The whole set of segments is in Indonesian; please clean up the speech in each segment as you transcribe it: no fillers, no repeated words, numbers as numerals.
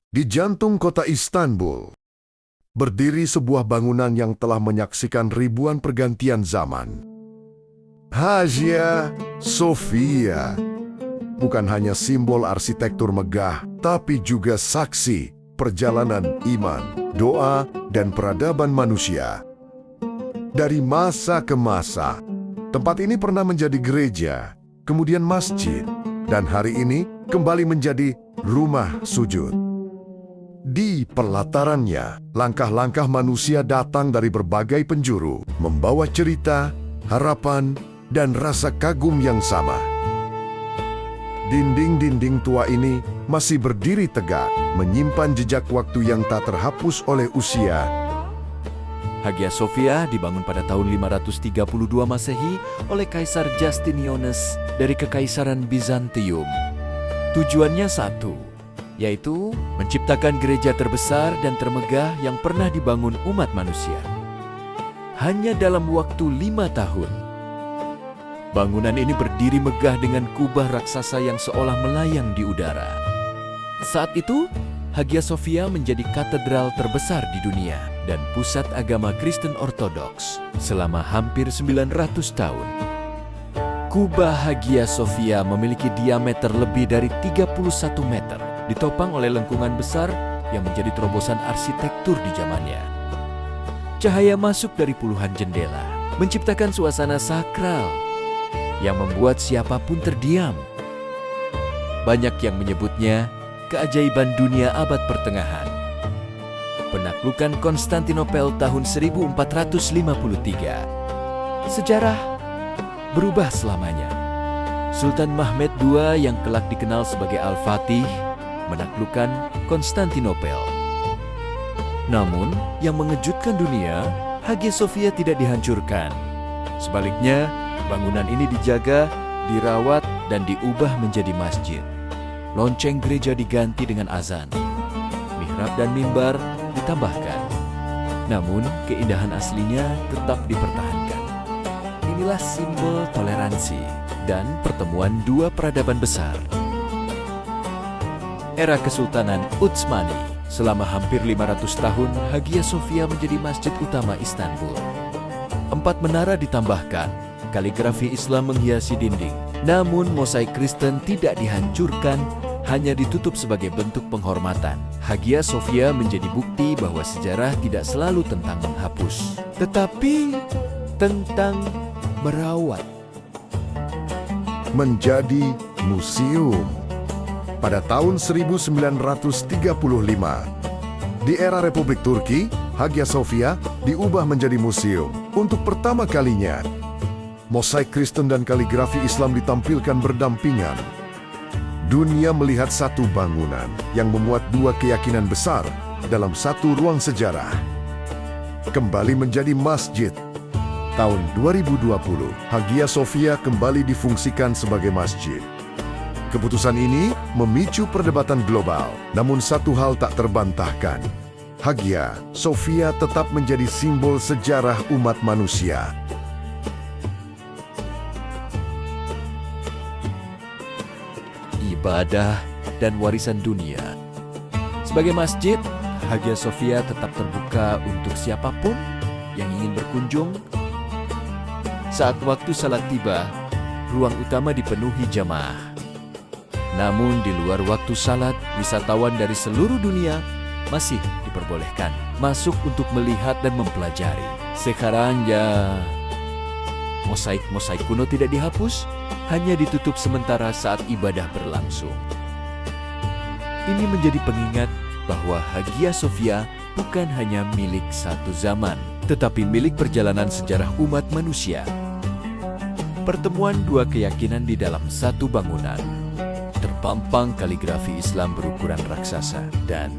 Di jantung kota Istanbul, berdiri sebuah bangunan yang telah menyaksikan ribuan pergantian zaman. Hagia Sophia bukan hanya simbol arsitektur megah, tapi juga saksi perjalanan iman, doa, dan peradaban manusia. Dari masa ke masa, tempat ini pernah menjadi gereja, kemudian masjid, dan hari ini kembali menjadi rumah sujud. Di pelatarannya, langkah-langkah manusia datang dari berbagai penjuru, membawa cerita, harapan, dan rasa kagum yang sama. Dinding-dinding tua ini masih berdiri tegak, menyimpan jejak waktu yang tak terhapus oleh usia. Hagia Sophia dibangun pada tahun 532 Masehi oleh Kaisar Justinianus dari Kekaisaran Bizantium. Tujuannya satu, yaitu menciptakan gereja terbesar dan termegah yang pernah dibangun umat manusia. Hanya dalam waktu 5 tahun, bangunan ini berdiri megah dengan kubah raksasa yang seolah melayang di udara. Saat itu, Hagia Sophia menjadi katedral terbesar di dunia dan pusat agama Kristen Ortodoks selama hampir 900 tahun. Kubah Hagia Sophia memiliki diameter lebih dari 31 meter, ditopang oleh lengkungan besar yang menjadi terobosan arsitektur di zamannya. Cahaya masuk dari puluhan jendela, menciptakan suasana sakral yang membuat siapapun terdiam. Banyak yang menyebutnya keajaiban dunia abad pertengahan. Penaklukan Konstantinopel tahun 1453. Sejarah berubah selamanya. Sultan Mehmed II yang kelak dikenal sebagai Al-Fatih menaklukkan Konstantinopel. Namun, yang mengejutkan dunia, Hagia Sophia tidak dihancurkan. Sebaliknya, bangunan ini dijaga, dirawat, dan diubah menjadi masjid. Lonceng gereja diganti dengan azan. Mihrab dan mimbar ditambahkan. Namun, keindahan aslinya tetap dipertahankan. Inilah simbol toleransi dan pertemuan dua peradaban besar. Era Kesultanan Utsmani. Selama hampir 500 tahun, Hagia Sophia menjadi masjid utama Istanbul. 4 menara ditambahkan. Kaligrafi Islam menghiasi dinding. Namun mosaik Kristen tidak dihancurkan, hanya ditutup sebagai bentuk penghormatan. Hagia Sophia menjadi bukti bahwa sejarah tidak selalu tentang menghapus, tetapi tentang merawat. Menjadi museum. Pada tahun 1935, di era Republik Turki, Hagia Sophia diubah menjadi museum. Untuk pertama kalinya, mosaik Kristen dan kaligrafi Islam ditampilkan berdampingan. Dunia melihat satu bangunan yang memuat dua keyakinan besar dalam satu ruang sejarah. Kembali menjadi masjid. Tahun 2020, Hagia Sophia kembali difungsikan sebagai masjid. Keputusan ini memicu perdebatan global, namun satu hal tak terbantahkan. Hagia Sophia tetap menjadi simbol sejarah umat manusia. Ibadah dan warisan dunia. Sebagai masjid, Hagia Sophia tetap terbuka untuk siapapun yang ingin berkunjung. Saat waktu salat tiba, ruang utama dipenuhi jamaah. Namun di luar waktu salat, wisatawan dari seluruh dunia masih diperbolehkan masuk untuk melihat dan mempelajari. Sekarang ya, mosaik-mosaik kuno tidak dihapus, hanya ditutup sementara saat ibadah berlangsung. Ini menjadi pengingat bahwa Hagia Sophia bukan hanya milik satu zaman, tetapi milik perjalanan sejarah umat manusia. Pertemuan dua keyakinan di dalam satu bangunan. Terpampang kaligrafi Islam berukuran raksasa, dan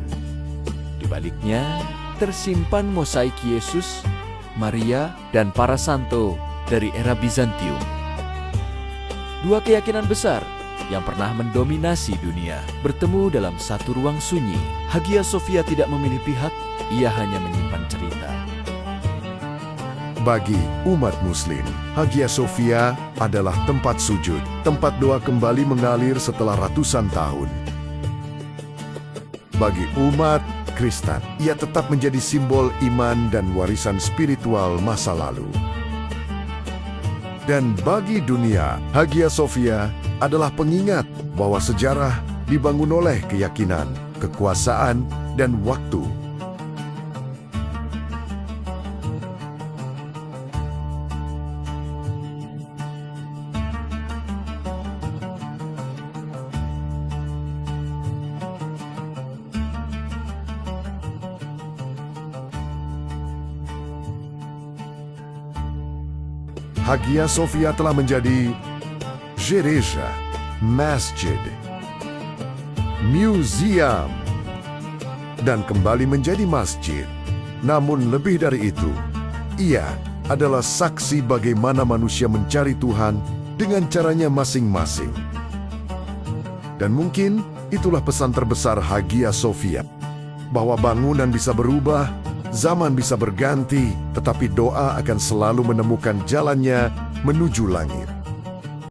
di baliknya tersimpan mosaik Yesus, Maria, dan para santo dari era Bizantium. Dua keyakinan besar yang pernah mendominasi dunia bertemu dalam satu ruang sunyi. Hagia Sophia tidak memilih pihak, ia hanya menyimpan cerita. Bagi umat Muslim, Hagia Sophia adalah tempat sujud, tempat doa kembali mengalir setelah ratusan tahun. Bagi umat Kristen, ia tetap menjadi simbol iman dan warisan spiritual masa lalu. Dan bagi dunia, Hagia Sophia adalah pengingat bahwa sejarah dibangun oleh keyakinan, kekuasaan, dan waktu. Hagia Sophia telah menjadi gereja, masjid, museum, dan kembali menjadi masjid. Namun lebih dari itu, ia adalah saksi bagaimana manusia mencari Tuhan dengan caranya masing-masing. Dan mungkin itulah pesan terbesar Hagia Sophia, bahwa bangunan bisa berubah, zaman bisa berganti, tetapi doa akan selalu menemukan jalannya menuju langit.